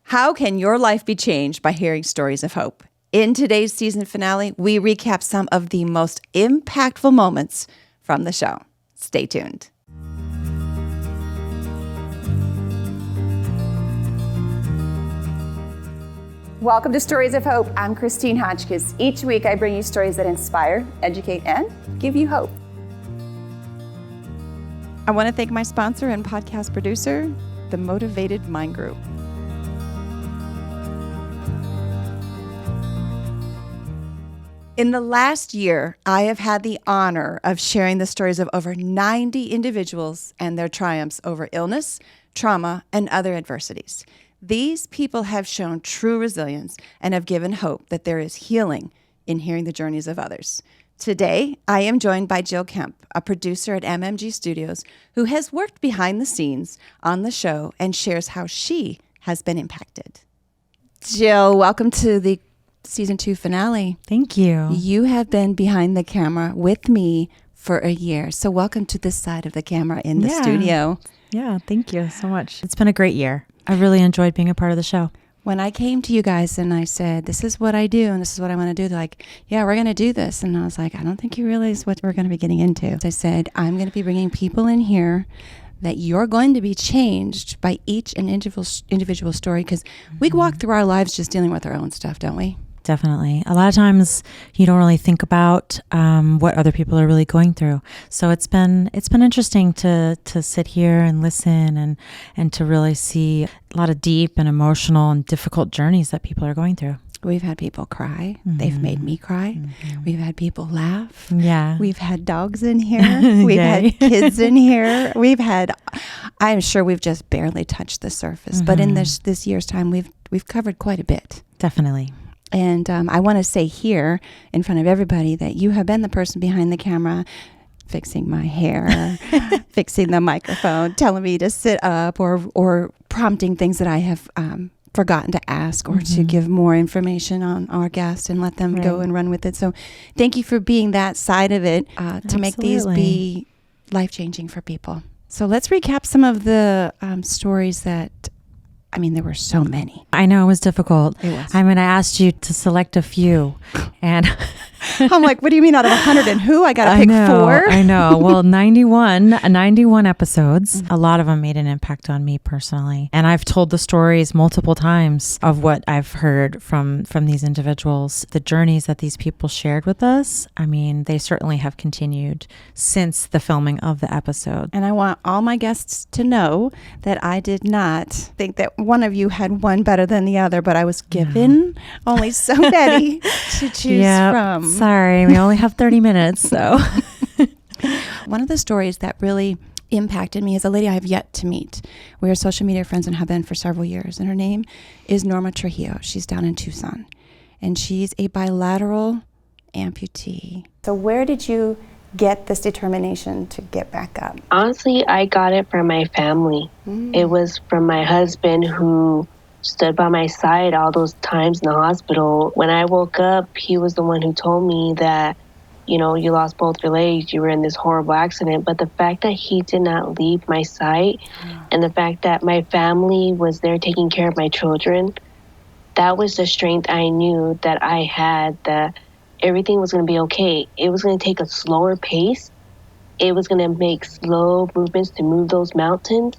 How can your life be changed by hearing stories of hope? In today's season finale, we recap some of the most impactful moments from the show. Stay tuned. Welcome to Stories of Hope. I'm Christine Hotchkiss. Each week I bring you stories that inspire, educate, and give you hope. I want to thank my sponsor and podcast producer, the Motivated Mind Group. In the last year, I have had the honor of sharing the stories of over 90 individuals and their triumphs over illness, trauma, and other adversities. These people have shown true resilience and have given hope that there is healing in hearing the journeys of others. Today, I am joined by Jill Kemp, a producer at MMG Studios, who has worked behind the scenes on the show and shares how she has been impacted. Jill, welcome to the Season 2 finale. Thank you. You have been behind the camera with me for a year. So welcome to this side of the camera in the studio. Yeah, thank you so much. It's been a great year. I really enjoyed being a part of the show. When I came to you guys and I said, this is what I do and this is what I want to do, they're like, yeah, we're going to do this. And I was like, I don't think you realize what we're going to be getting into. So I said, I'm going to be bringing people in here that you're going to be changed by each and individual story, because we walk through our lives just dealing with our own stuff, don't we? Definitely. A lot of times you don't really think about what other people are really going through. So it's been interesting to sit here and listen and to really see a lot of deep and emotional and difficult journeys that people are going through. We've had people cry. Mm-hmm. They've made me cry. Mm-hmm. We've had people laugh. Yeah. We've had dogs in here. We've had kids in here. I'm sure we've just barely touched the surface. Mm-hmm. But in this year's time, we've covered quite a bit. Definitely. And I want to say here in front of everybody that you have been the person behind the camera, fixing my hair, fixing the microphone, telling me to sit up, or prompting things that I have forgotten to ask, or to give more information on our guest and let them go and run with it. So thank you for being that side of it to make these be life-changing for people. So let's recap some of the stories that, there were so many. I know it was difficult. It was. I asked you to select a few, and I'm like, what do you mean out of 100 and who? I got to pick 4? I know. Well, 91 episodes. A lot of them made an impact on me personally. And I've told the stories multiple times of what I've heard from these individuals, the journeys that these people shared with us. They certainly have continued since the filming of the episode. And I want all my guests to know that I did not think that one of you had one better than the other, but I was given only so many to choose from. Sorry, we only have 30 minutes, so. One of the stories that really impacted me is a lady I have yet to meet. We are social media friends and have been for several years, and her name is Norma Trujillo. She's down in Tucson, and she's a bilateral amputee. So where did you get this determination to get back up? Honestly, I got it from my family. It was from my husband, who stood by my side all those times in the hospital. When I woke up, he was the one who told me that, you lost both your legs, you were in this horrible accident. But the fact that he did not leave my side, and the fact that my family was there taking care of my children, that was the strength I knew that I had, that everything was going to be okay. It was going to take a slower pace. It was going to make slow movements to move those mountains.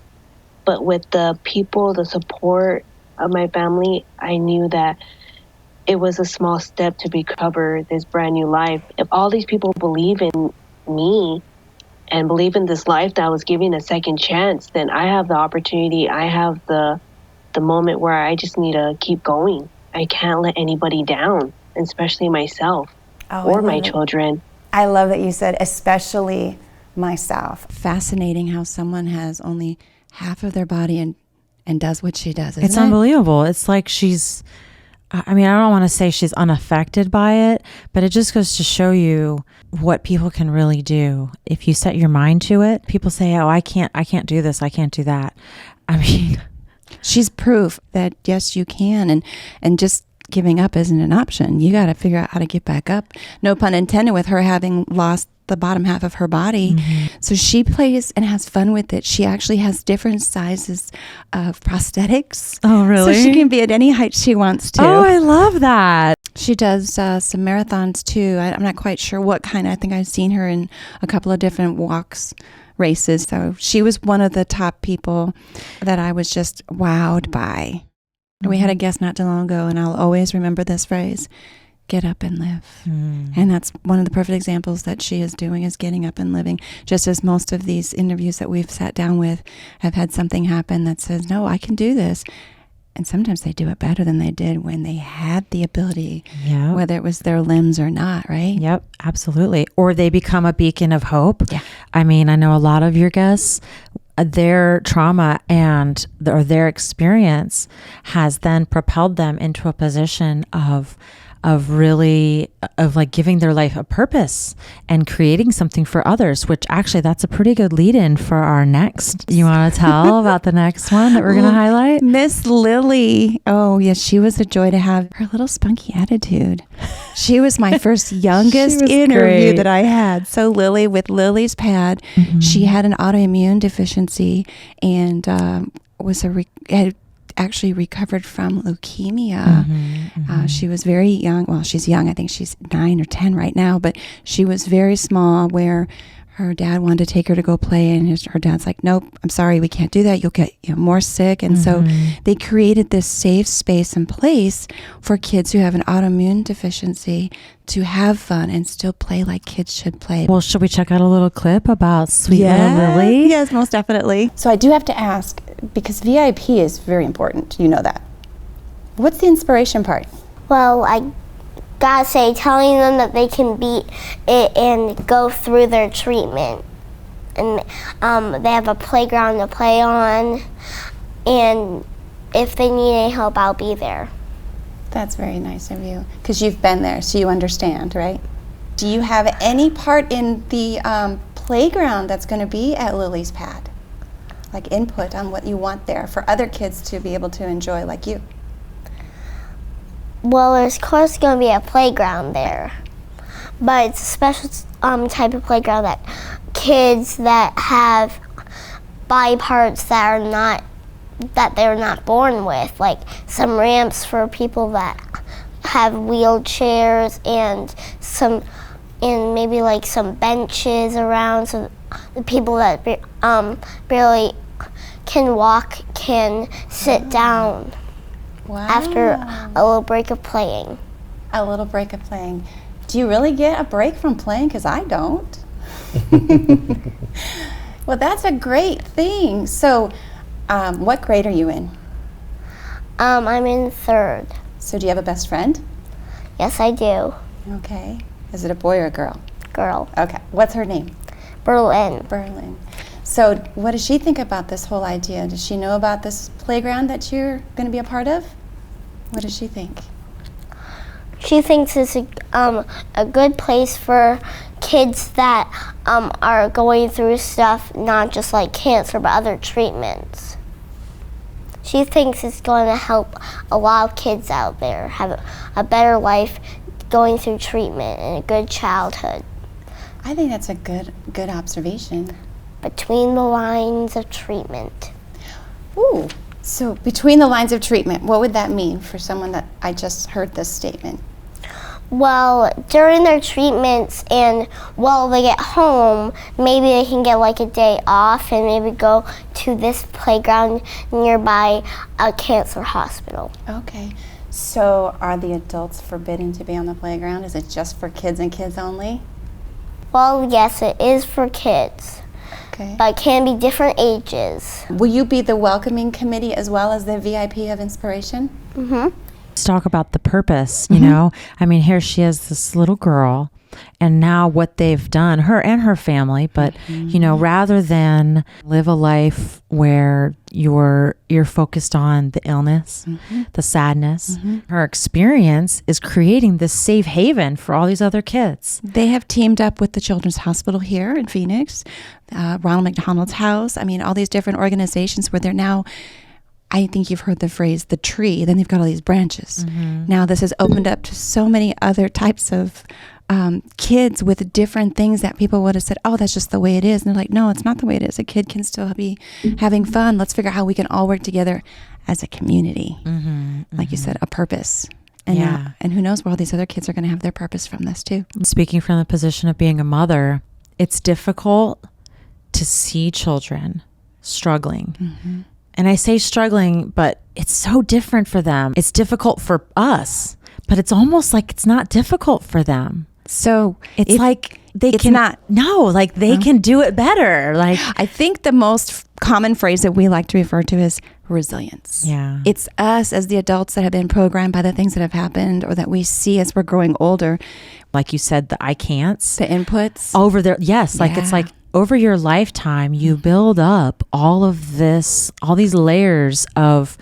But with the people, the support of my family, I knew that it was a small step to recover this brand new life. If all these people believe in me and believe in this life that I was giving a second chance, then I have the opportunity. I have the moment where I just need to keep going. I can't let anybody down, especially myself or my children. I love that you said, especially myself. Fascinating how someone has only half of their body and does what she does. It's unbelievable. It's like she's, I don't want to say she's unaffected by it, but it just goes to show you what people can really do if you set your mind to it. People say, oh, I can't do this, I can't do that. She's proof that yes, you can, and just giving up isn't an option. You got to figure out how to get back up. No pun intended with her having lost the bottom half of her body. So she plays and has fun with it. She actually has different sizes of prosthetics. Oh, really? So she can be at any height she wants to. Oh, I love that. She does some marathons too. I'm not quite sure what kind. I think I've seen her in a couple of different walks, races. So she was one of the top people that I was just wowed by. We had a guest not too long ago, and I'll always remember this phrase, get up and live. And that's one of the perfect examples that she is doing, is getting up and living. Just as most of these interviews that we've sat down with have had something happen that says, no, I can do this. And sometimes they do it better than they did when they had the ability, whether it was their limbs or not, right? Yep, absolutely. Or they become a beacon of hope. Yeah. I mean, I know a lot of your guests, their trauma and or their experience has then propelled them into a position of like giving their life a purpose and creating something for others, which actually that's a pretty good lead in for our next. You want to tell about the next one that we're going to highlight? Miss Lily. Oh, yes. She was a joy to have. Her little spunky attitude. She was my first youngest interview that I had. So Lily, with Lily's pad, she had an autoimmune deficiency and had actually recovered from leukemia. She was very young. Well, she's young. I think she's 9 or 10 right now, but she was very small, where her dad wanted to take her to go play, and her dad's like, nope, I'm sorry, we can't do that. You'll get more sick. And so they created this safe space and place for kids who have an autoimmune deficiency to have fun and still play like kids should play. Well, should we check out a little clip about sweet little Lily? Yes, most definitely. So I do have to ask, because VIP is very important, you know that. What's the inspiration part? Well, I gotta say, telling them that they can beat it and go through their treatment. And they have a playground to play on, and if they need any help, I'll be there. That's very nice of you, because you've been there, so you understand, right? Do you have any part in the playground that's going to be at Lily's Pad? Like input on what you want there for other kids to be able to enjoy like you? Well, there's of course going to be a playground there, but it's a special type of playground that kids that have body parts that they're not born with, like some ramps for people that have wheelchairs and maybe like some benches around, so the people that barely can walk can sit down. Wow. After a little break of playing. A little break of playing. Do you really get a break from playing? Because I don't. Well, that's a great thing. So, what grade are you in? I'm in 3rd. So do you have a best friend? Yes, I do. Okay. Is it a boy or a girl? Girl. Okay. What's her name? Berlin. Berlin. So what does she think about this whole idea? Does she know about this playground that you're going to be a part of? What does she think? She thinks it's a good place for kids that are going through stuff, not just like cancer, but other treatments. She thinks it's going to help a lot of kids out there have a better life going through treatment and a good childhood. I think that's a good observation. Between the lines of treatment. Ooh, so between the lines of treatment, what would that mean for someone that I just heard this statement? Well, during their treatments and while they get home, maybe they can get like a day off and maybe go to this playground nearby a cancer hospital. Okay, so are the adults forbidden to be on the playground? Is it just for kids and kids only? Well, yes, it is for kids. Okay. But it can be different ages. Will you be the welcoming committee as well as the VIP of Inspiration? Mm-hmm. Let's talk about the purpose, you know? I mean, here she is, this little girl, and now what they've done, her and her family, but, you know, rather than live a life where you're focused on the illness, the sadness, her experience is creating this safe haven for all these other kids. They have teamed up with the Children's Hospital here in Phoenix, Ronald McDonald's House. I mean, all these different organizations where they're now, I think you've heard the phrase, the tree. Then they've got all these branches. Now this has opened up to so many other types of kids with different things that people would have said, oh, that's just the way it is. And they're like, no, it's not the way it is. A kid can still be having fun. Let's figure out how we can all work together as a community. Like you said, a purpose. And, and who knows where all these other kids are going to have their purpose from this too. Speaking from the position of being a mother, it's difficult to see children struggling. And I say struggling, but it's so different for them. It's difficult for us, but it's almost like it's not difficult for them. So it's like they can do it better. Like, I think the most common phrase that we like to refer to is resilience. Yeah. It's us as the adults that have been programmed by the things that have happened or that we see as we're growing older. Like you said, the I can'ts. The inputs. Over there. Yes. Like it's like over your lifetime, you build up all of this, all these layers of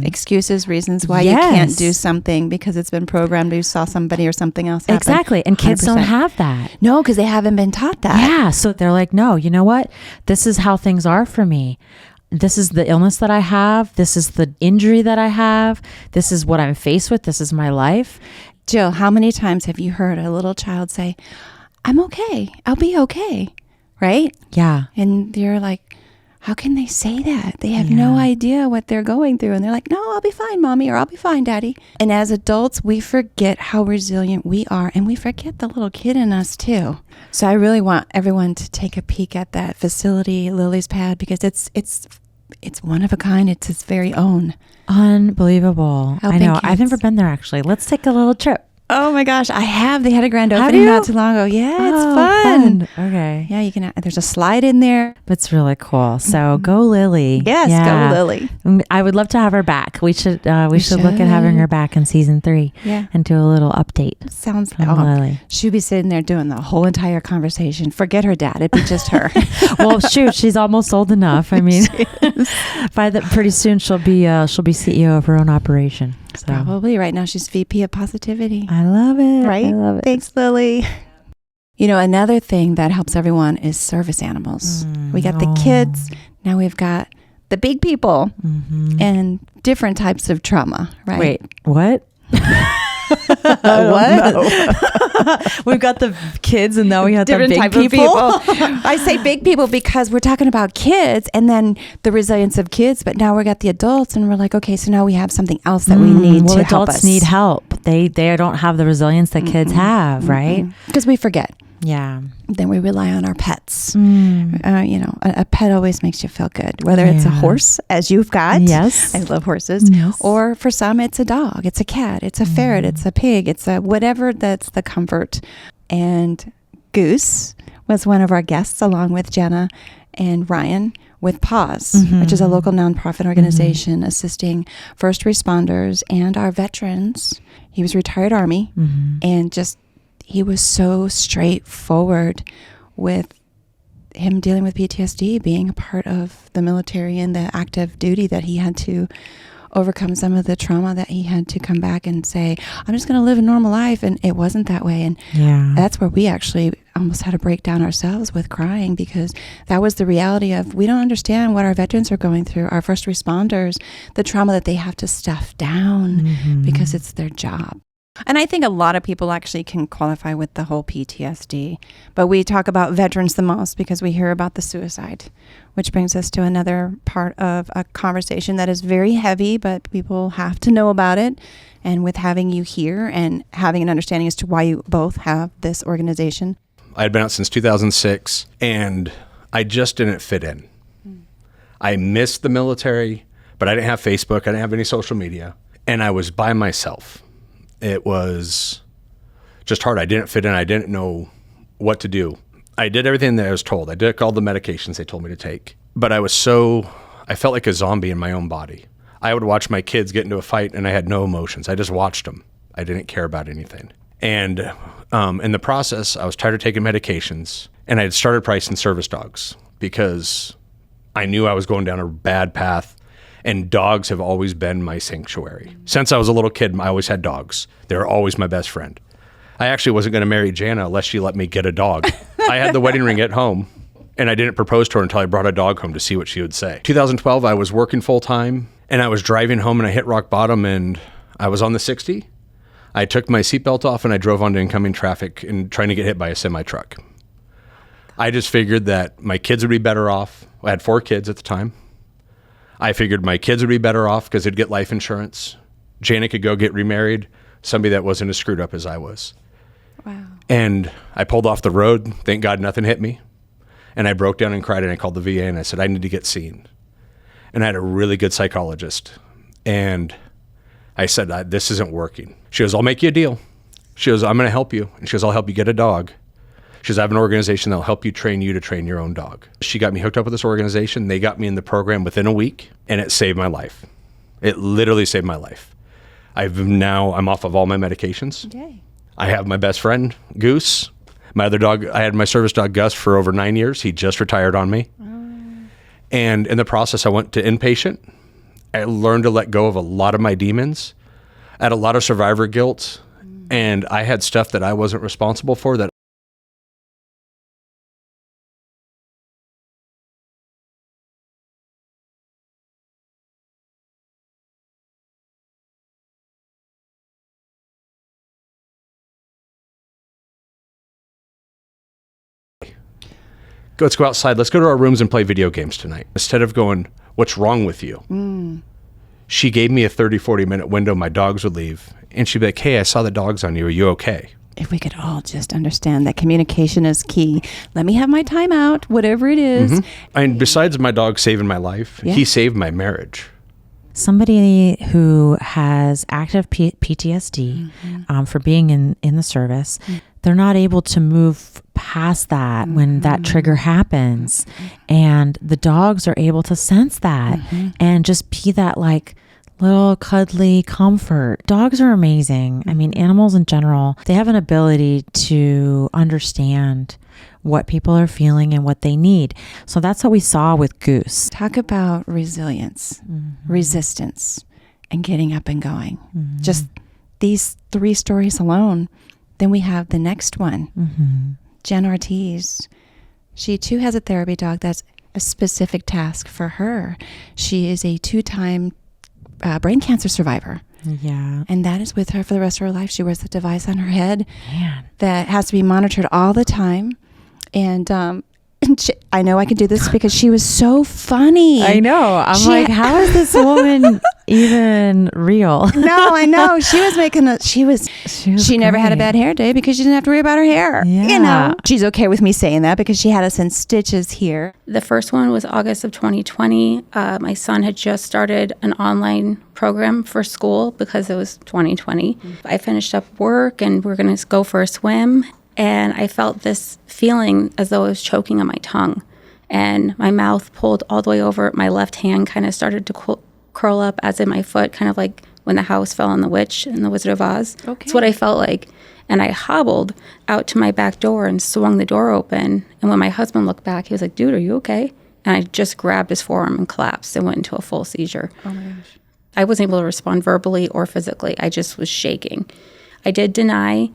excuses, reasons why you can't do something because it's been programmed. You saw somebody or something else happen. Exactly. And kids 100%. don't have that. No, because they haven't been taught that. Yeah. So they're like, no, you know what? This is how things are for me. This is the illness that I have. This is the injury that I have. This is what I'm faced with. This is my life. Jill, how many times have you heard a little child say, I'm okay. I'll be okay. Right? Yeah. And you're like, how can they say that? They have no idea what they're going through. And they're like, no, I'll be fine, mommy, or I'll be fine, daddy. And as adults, we forget how resilient we are. And we forget the little kid in us too. So I really want everyone to take a peek at that facility, Lily's Pad, because it's one of a kind. It's its very own. Unbelievable. Helping I know. kids. I've never been there actually. Let's take a little trip. Oh my gosh, I have. They had a grand opening not too long ago. Yeah, it's fun. Okay. Yeah, you can. There's a slide in there. It's really cool. So go Lily. Yes, go Lily. I would love to have her back. We should look at having her back in season 3. Yeah. And do a little update. Sounds from Lily. She'd be sitting there doing the whole entire conversation. Forget her dad. It'd be just her. Well, shoot, she's almost old enough. I mean, pretty soon she'll be CEO of her own operation. So. Probably. Right now she's VP of Positivity. I love it. Right? I love it. Thanks, Lily. You know, another thing that helps everyone is service animals. We got the kids. Now we've got the big people and different types of trauma, right? Wait, what? What? We've got the kids and now we have different the big type people. Of people. I say big people because we're talking about kids and then the resilience of kids, but now we got the adults and we're like, okay, so now we have something else that we need to help us. Adults need help. They don't have the resilience that kids have, right? Because we forget. Yeah. Then we rely on our pets. You know, a pet always makes you feel good, whether it's a horse, as you've got. Yes. I love horses. Yes. Or for some, it's a dog, it's a cat, it's a ferret, it's a pig, it's a whatever that's the comfort. And Goose was one of our guests along with Jenna and Ryan with PAWS, which is a local nonprofit organization assisting first responders and our veterans. He was retired Army and he was so straightforward with him dealing with PTSD, being a part of the military and the active duty that he had to overcome some of the trauma that he had to come back and say, I'm just going to live a normal life. And it wasn't that way. And that's where we actually almost had to break down ourselves with crying, because that was the reality of, we don't understand what our veterans are going through, our first responders, the trauma that they have to stuff down because it's their job. And I think a lot of people actually can qualify with the whole PTSD, but we talk about veterans the most because we hear about the suicide, which brings us to another part of a conversation that is very heavy, but people have to know about it. And with having you here and having an understanding as to why you both have this organization. I had been out since 2006 and I just didn't fit in. I missed the military, but I didn't have Facebook. I didn't have any social media, and I was by myself. It was just hard. I didn't fit in. I didn't know what to do. I did everything that I was told. I took all the medications they told me to take. But I felt like a zombie in my own body. I would watch my kids get into a fight and I had no emotions. I just watched them. I didn't care about anything. And in the process, I was tired of taking medications, and I had started pricing service dogs because I knew I was going down a bad path. And dogs have always been my sanctuary. Since I was a little kid, I always had dogs. They were always my best friend. I actually wasn't going to marry Jana unless she let me get a dog. I had the wedding ring at home, and I didn't propose to her until I brought a dog home to see what she would say. 2012, I was working full time, and I was driving home, and I hit rock bottom, and I was on the 60. I took my seatbelt off and I drove onto incoming traffic and trying to get hit by a semi-truck. I just figured that my kids would be better off. I had 4 kids at the time. I figured my kids would be better off because they'd get life insurance. Janet could go get remarried, somebody that wasn't as screwed up as I was. Wow. And I pulled off the road. Thank God nothing hit me. And I broke down and cried, and I called the VA and I said, I need to get seen. And I had a really good psychologist. And I said, this isn't working. She goes, I'll make you a deal. She goes, I'm going to help you. And she goes, I'll help you get a dog. She goes, I have an organization that'll help you to train your own dog. She got me hooked up with this organization. They got me in the program within a week, and it saved my life. It literally saved my life. I'm off of all my medications. Yay. I have my best friend, Goose. My other dog, I had my service dog, Gus, for over 9 years. He just retired on me. And in the process, I went to inpatient. I learned to let go of a lot of my demons. I had a lot of survivor guilt, and I had stuff that I wasn't responsible for that let's go outside. Let's go to our rooms and play video games tonight. Instead of going, what's wrong with you? She gave me a 30, 40-minute window. My dogs would leave. And she'd be like, hey, I saw the dogs on you. Are you okay? If we could all just understand that communication is key. Let me have my time out, whatever it is. And besides my dog saving my life, he saved my marriage. Somebody who has active PTSD for being in the service, they're not able to move past that when that trigger happens. And the dogs are able to sense that and just be that like little cuddly comfort. Dogs are amazing. I mean, animals in general, they have an ability to understand what people are feeling and what they need. So that's what we saw with Goose. Talk about resilience, resistance, and getting up and going. Just these 3 stories alone. Then we have the next one, Jen Ortiz. She too has a therapy dog that's a specific task for her. She is a 2-time brain cancer survivor. Yeah. And that is with her for the rest of her life. She wears the device on her head that has to be monitored all the time. And I know I can do this because she was so funny. I know. I'm like, how is this woman even real? No, I know. She was making she never had a bad hair day because she didn't have to worry about her hair. Yeah. You know, she's okay with me saying that because she had us in stitches here. The first one was August of 2020. My son had just started an online program for school because it was 2020. I finished up work and we're going to go for a swim. And I felt this feeling as though I was choking on my tongue. And my mouth pulled all the way over. My left hand kind of started to curl up, as in my foot, kind of like when the house fell on the witch in The Wizard of Oz. Okay. That's what I felt like. And I hobbled out to my back door and swung the door open. And when my husband looked back, he was like, dude, are you okay? And I just grabbed his forearm and collapsed and went into a full seizure. Oh my gosh. I wasn't able to respond verbally or physically. I just was shaking. I did deny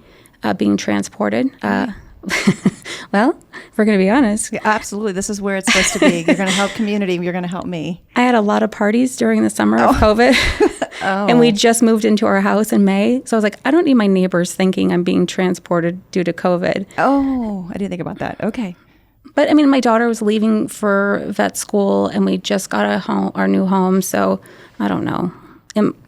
being transported. Well, if we're going to be honest. Yeah, absolutely. This is where it's supposed to be. You're going to help community. You're going to help me. I had a lot of parties during the summer of COVID. And we just moved into our house in May. So I was like, I don't need my neighbors thinking I'm being transported due to COVID. Oh, I didn't think about that. Okay. But I mean, my daughter was leaving for vet school and we just got our new home. So I don't know.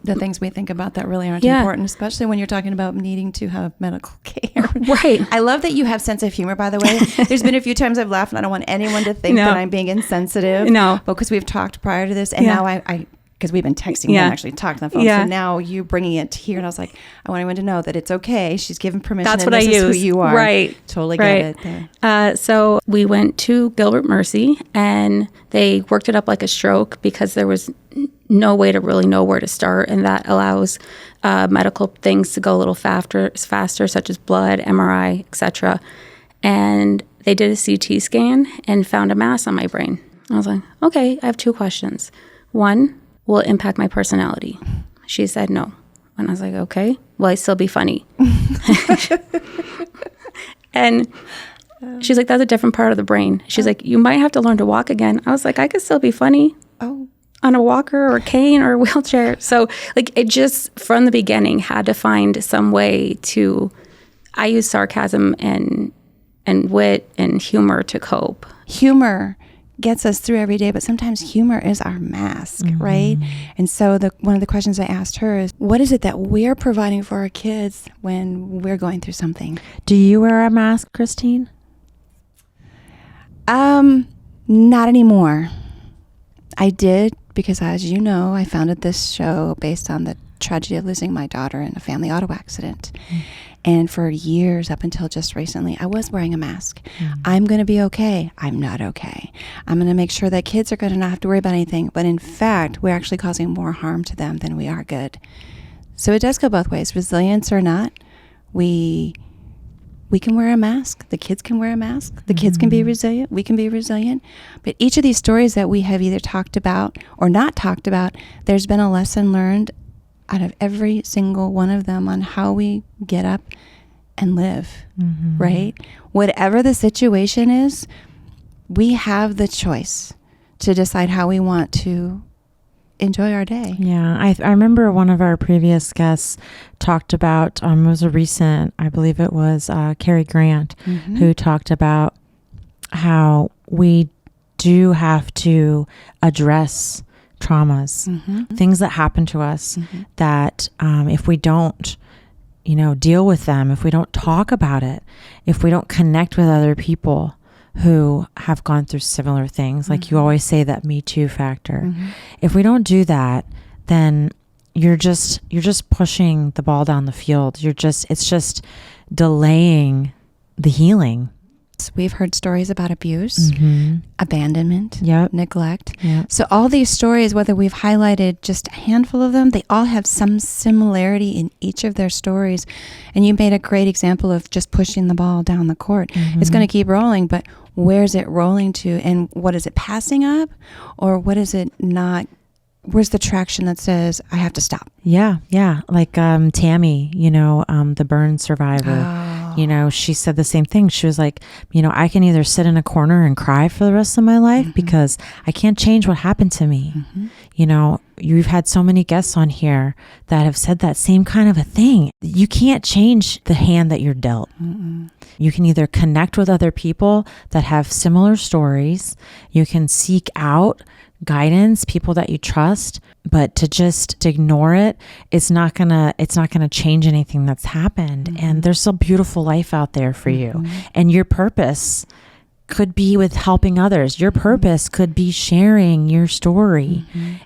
The things we think about that really aren't Yeah. important, especially when you're talking about needing to have medical care. Right. I love that you have sense of humor, by the way. There's been a few times I've laughed and I don't want anyone to think No. that I'm being insensitive. No. Because we've talked prior to this and Yeah. now I because we've been texting Yeah. and actually talked on the phone. Yeah. So now you bringing it here and I was like, I want everyone to know that it's okay. She's given permission. That's and what I this is use. who you are. Right. Totally Right. get it. So we went to Gilbert Mercy and they worked it up like a stroke because there was no way to really know where to start. And that allows medical things to go a little faster, such as blood, MRI, etc. And they did a CT scan and found a mass on my brain. I was like, okay, I have 2 questions. One, will it impact my personality? She said no. And I was like, okay, will I still be funny? And she's like, that's a different part of the brain. She's like, you might have to learn to walk again. I was like, I could still be funny. Oh. on a walker or cane or wheelchair. So like it just from the beginning had to find some way to, I use sarcasm and wit and humor to cope. Humor gets us through every day, but sometimes humor is our mask, right? And so one of the questions I asked her is, what is it that we're providing for our kids when we're going through something? Do you wear a mask, Christine? Not anymore. I did because, as you know, I founded this show based on the tragedy of losing my daughter in a family auto accident. And for years, up until just recently, I was wearing a mask. I'm going to be okay. I'm not okay. I'm going to make sure that kids are going to not have to worry about anything. But in fact, we're actually causing more harm to them than we are good. So it does go both ways, resilience or not. We can wear a mask. The kids can wear a mask. The kids can be resilient. We can be resilient. But each of these stories that we have either talked about or not talked about, there's been a lesson learned out of every single one of them on how we get up and live, right? Whatever the situation is, we have the choice to decide how we want to enjoy our day. Yeah, I remember one of our previous guests talked about, it was a recent, I believe it was Cary Grant, who talked about how we do have to address traumas, things that happen to us that if we don't, deal with them, if we don't talk about it, if we don't connect with other people who have gone through similar things, like you always say, that Me Too factor. If we don't do that, then you're just pushing the ball down the field. It's just delaying the healing. We've heard stories about abuse, abandonment, neglect. So all these stories, whether we've highlighted just a handful of them, they all have some similarity in each of their stories. And you made a great example of just pushing the ball down the court. It's going to keep rolling, but where's it rolling to? And what is it passing up? Or what is it not? Where's the traction that says, I have to stop? Yeah. Like Tammy, the burn survivor. She said the same thing. She was like, I can either sit in a corner and cry for the rest of my life because I can't change what happened to me. You've had so many guests on here that have said that same kind of a thing. You can't change the hand that you're dealt. You can either connect with other people that have similar stories. You can seek out guidance, people that you trust, but to just ignore it, it's not gonna change anything that's happened. And there's a beautiful life out there for you. And your purpose could be with helping others. Your purpose could be sharing your story.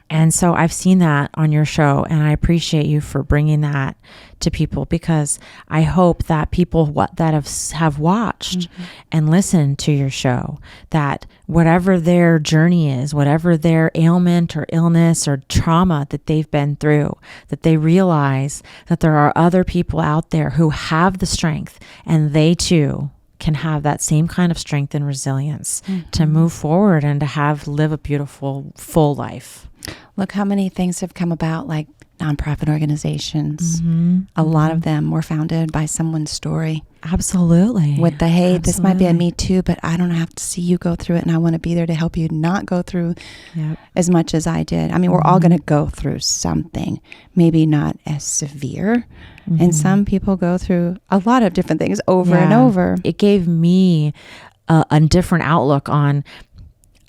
And so I've seen that on your show, and I appreciate you for bringing that to people, because I hope that people that have watched and listened to your show, that whatever their journey is, whatever their ailment or illness or trauma that they've been through, that they realize that there are other people out there who have the strength, and they too can have that same kind of strength and resilience to move forward and to live a beautiful, full life. Look how many things have come about, like nonprofit organizations. A lot of them were founded by someone's story. Absolutely. With the, hey, this might be a Me Too, but I don't have to see you go through it, and I want to be there to help you not go through as much as I did. I mean, we're all going to go through something, maybe not as severe. And some people go through a lot of different things over and over. It gave me a different outlook on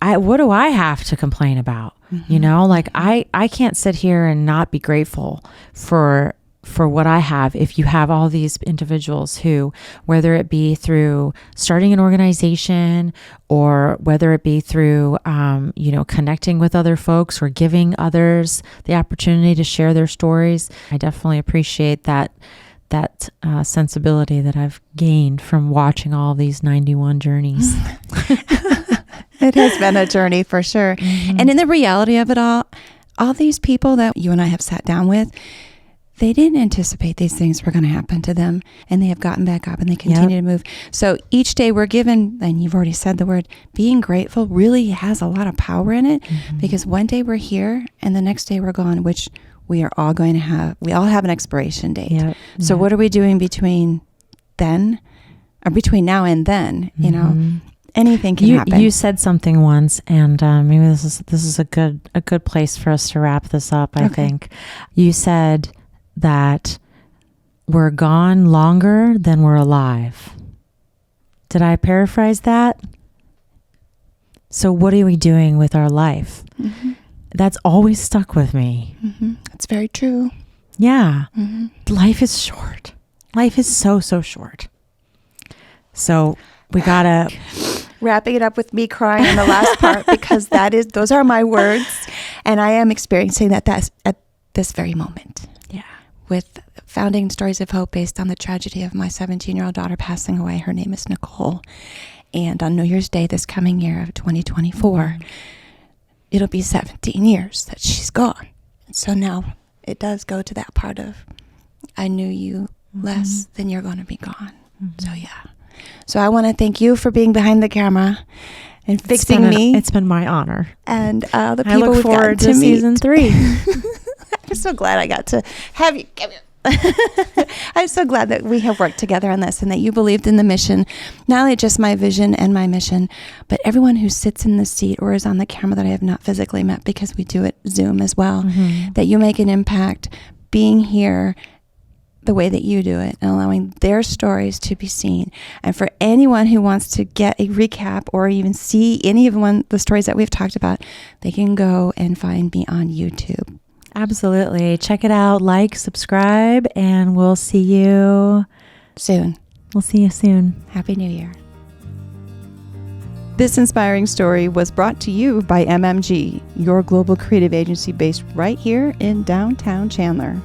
what do I have to complain about? Like I can't sit here and not be grateful for what I have. If you have all these individuals who, whether it be through starting an organization or whether it be through, connecting with other folks or giving others the opportunity to share their stories, I definitely appreciate that sensibility that I've gained from watching all these 91 journeys. It has been a journey for sure. And in the reality of it all these people that you and I have sat down with, they didn't anticipate these things were going to happen to them, and they have gotten back up and they continue to move. So each day we're given, and you've already said the word, being grateful really has a lot of power in it, because one day we're here and the next day we're gone, which we are all going to have. We all have an expiration date. So what are we doing between now and then, Anything can happen. You said something once, and maybe this is a good place for us to wrap this up. I think you said that we're gone longer than we're alive. Did I paraphrase that? So what are we doing with our life? Mm-hmm. That's always stuck with me. Mm-hmm. That's very true. Yeah. Mm-hmm. Life is short. Life is so short. So we gotta wrapping it up with me crying in the last part, because those are my words, and I am experiencing that's at this very moment. Yeah. With founding Stories of Hope based on the tragedy of my 17-year-old daughter passing away. Her name is Nicole. And on New Year's Day this coming year of 2024, it'll be 17 years that she's gone. And so now it does go to that part of, I knew you less than you're going to be gone. So yeah. So I want to thank you for being behind the camera and fixing me. It's been my honor. And the people I look we've forward gotten to meet. season 3. I'm so glad I got to have you. I'm so glad that we have worked together on this and that you believed in the mission, not only just my vision and my mission, but everyone who sits in the seat or is on the camera that I have not physically met, because we do it Zoom as well, that you make an impact being here the way that you do it and allowing their stories to be seen. And for anyone who wants to get a recap or even see any of the stories that we've talked about, they can go and find me on YouTube. Absolutely. Check it out, like, subscribe, and we'll see you soon. We'll see you soon. Happy New Year. This inspiring story was brought to you by MMG, your global creative agency based right here in downtown Chandler.